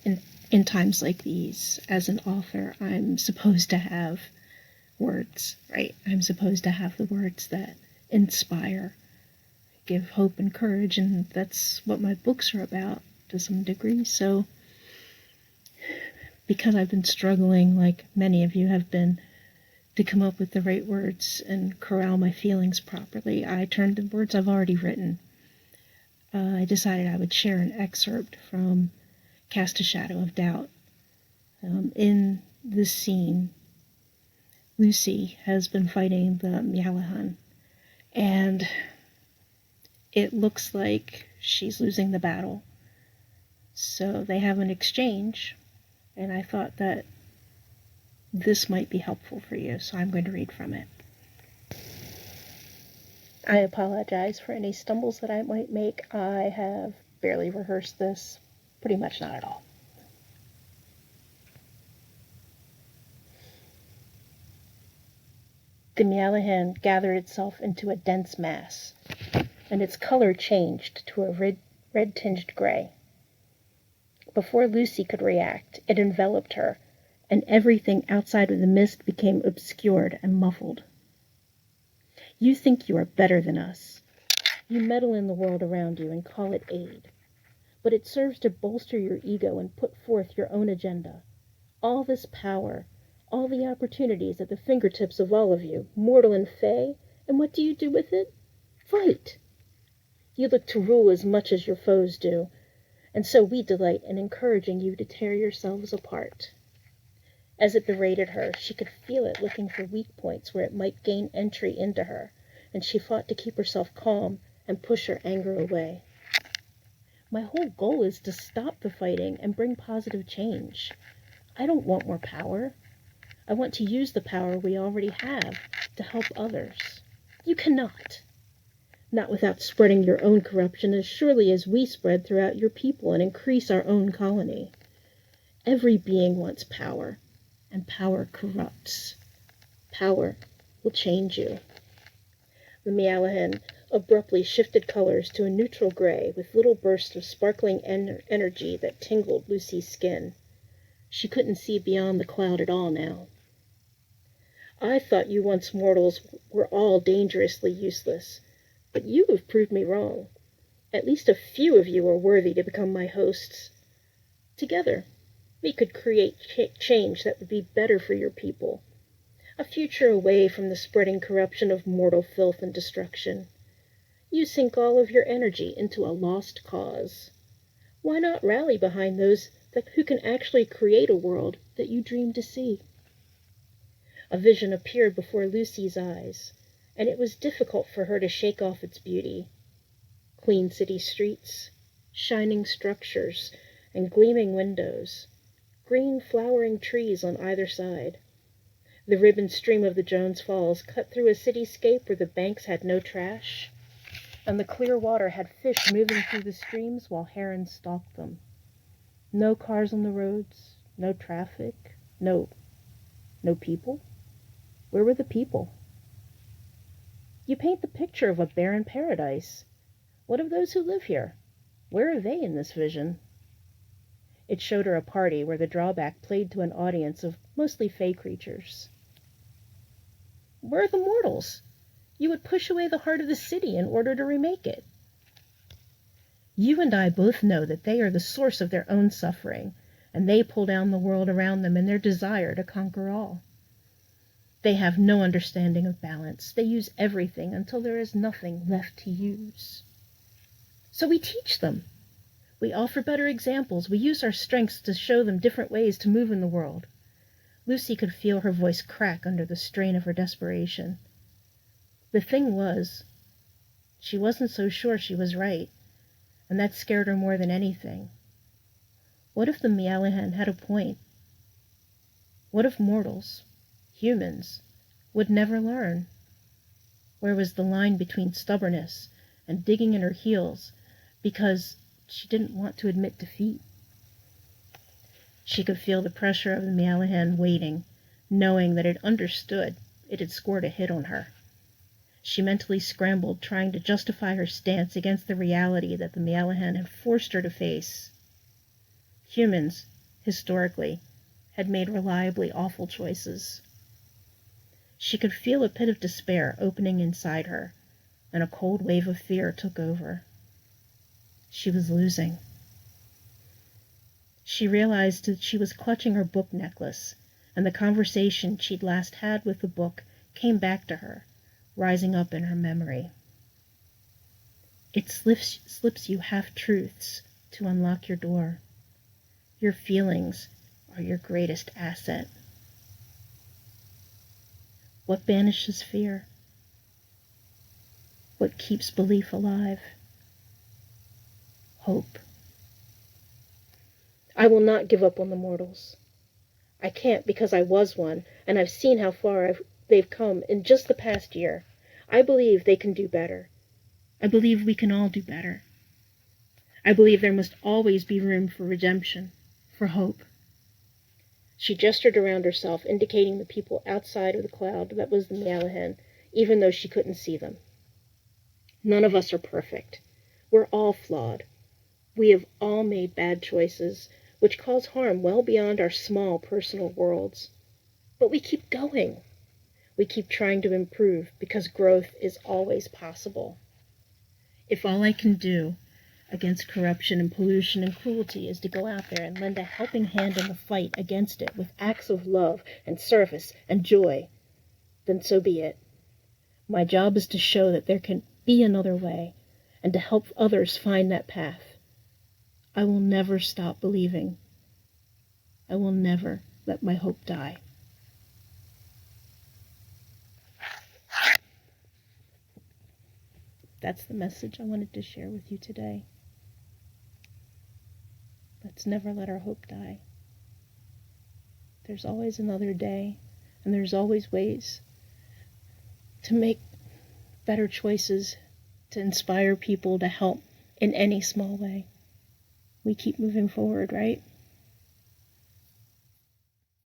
in times like these, as an author, I'm supposed to have words, right? I'm supposed to have the words that inspire, give hope and courage, and that's what my books are about to some degree. So, because I've been struggling, like many of you have been, to come up with the right words and corral my feelings properly, I turned to words I've already written. I decided I would share an excerpt from Cast a Shadow of Doubt. In this scene, Lucee has been fighting the Mealladhan, and it looks like she's losing the battle. So they have an exchange, and I thought that this might be helpful for you, so I'm going to read from it. I apologize for any stumbles that I might make. I have barely rehearsed this, pretty much not at all. The Mealladhan gathered itself into a dense mass, and its color changed to a red-tinged gray. Before Lucee could react, it enveloped her, and everything outside of the mist became obscured and muffled. You think you are better than us. You meddle in the world around you and call it aid. But it serves to bolster your ego and put forth your own agenda. All this power, all the opportunities at the fingertips of all of you, mortal and fey, and what do you do with it? Fight! You look to rule as much as your foes do, and so we delight in encouraging you to tear yourselves apart. As it berated her, she could feel it looking for weak points where it might gain entry into her, and she fought to keep herself calm and push her anger away. My whole goal is to stop the fighting and bring positive change. I don't want more power. I want to use the power we already have to help others. You cannot. Not without spreading your own corruption as surely as we spread throughout your people and increase our own colony. Every being wants power, and power corrupts. Power will change you. The Mealladhan abruptly shifted colors to a neutral gray with little bursts of sparkling energy that tingled Lucee's skin. She couldn't see beyond the cloud at all now. I thought you once mortals were all dangerously useless, but you have proved me wrong. At least a few of you are worthy to become my hosts. Together, we could create change that would be better for your people. A future away from the spreading corruption of mortal filth and destruction. You sink all of your energy into a lost cause. Why not rally behind those who can actually create a world that you dream to see? A vision appeared before Lucee's eyes, and it was difficult for her to shake off its beauty. Clean city streets, shining structures, and gleaming windows, green flowering trees on either side. The ribbon stream of the Jones Falls cut through a cityscape where the banks had no trash, and the clear water had fish moving through the streams while herons stalked them. No cars on the roads, no traffic, no people. Where were the people? You paint the picture of a barren paradise. What of those who live here? Where are they in this vision? It showed her a party where the drawback played to an audience of mostly fey creatures. Where are the mortals? You would push away the heart of the city in order to remake it. You and I both know that they are the source of their own suffering, and they pull down the world around them in their desire to conquer all. They have no understanding of balance. They use everything until there is nothing left to use. So we teach them. We offer better examples. We use our strengths to show them different ways to move in the world. Lucee could feel her voice crack under the strain of her desperation. The thing was, she wasn't so sure she was right, and that scared her more than anything. What if the Mealladhan had a point? What if mortals, humans, would never learn? Where was the line between stubbornness and digging in her heels because she didn't want to admit defeat? She could feel the pressure of the Mealladhan waiting, knowing that it understood it had scored a hit on her. She mentally scrambled, trying to justify her stance against the reality that the Mealladhan had forced her to face. Humans historically, had made reliably awful choices. She could feel a pit of despair opening inside her, and a cold wave of fear took over. She was losing. She realized that she was clutching her book necklace, and the conversation she'd last had with the book came back to her, rising up in her memory. It slips you half-truths to unlock your door. Your feelings are your greatest asset. What banishes fear? What keeps belief alive? Hope. I will not give up on the mortals. I can't because I was one, and I've seen how far they've come in just the past year. I believe they can do better. I believe we can all do better. I believe there must always be room for redemption, for hope. She gestured around herself, indicating the people outside of the cloud that was the Mealladhan, even though she couldn't see them. None of us are perfect. We're all flawed. We have all made bad choices, which cause harm well beyond our small personal worlds. But we keep going. We keep trying to improve because growth is always possible. If all I can do against corruption and pollution and cruelty is to go out there and lend a helping hand in the fight against it with acts of love and service and joy, then so be it. My job is to show that there can be another way and to help others find that path. I will never stop believing. I will never let my hope die. That's the message I wanted to share with you today. Let's never let our hope die. There's always another day, and there's always ways to make better choices, to inspire people, to help in any small way. We keep moving forward, right?